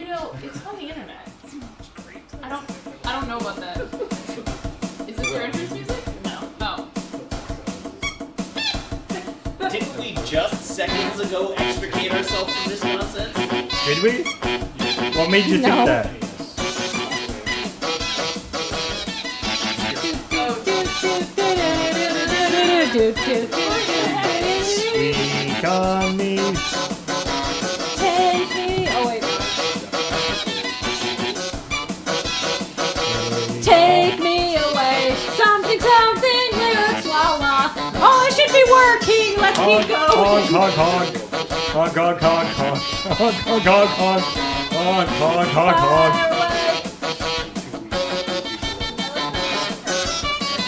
You know, it's on the internet. I don't know about that. Is this your entrance music? No. Oh. Didn't we just seconds ago extricate ourselves from this nonsense? Did we? What made you think that? Sweet on me. Take me. Oh wait. Take me away. Something, lyrics, la la. Oh, I should be working. Let's keep going. Honk, honk, honk. Honk, honk, honk, honk. Honk, honk, honk, honk. Honk, honk, honk, honk.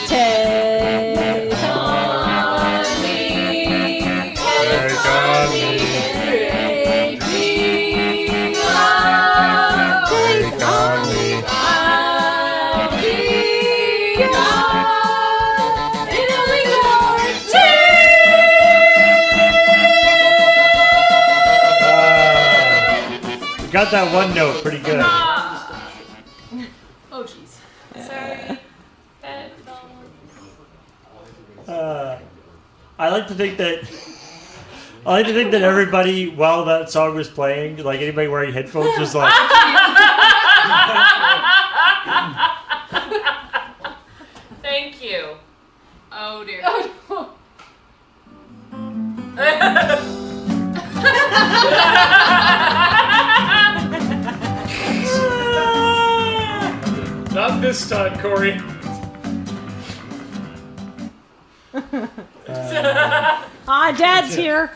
Take on me. Take on me. Take me. Take on me. I'll be yours in a week or two. You got that one note pretty good. Oh, jeez. Sorry. I like to think that everybody, while that song was playing, like anybody wearing headphones, was like, Thank you. Oh, dear. Not this time, Cori. Dad's here.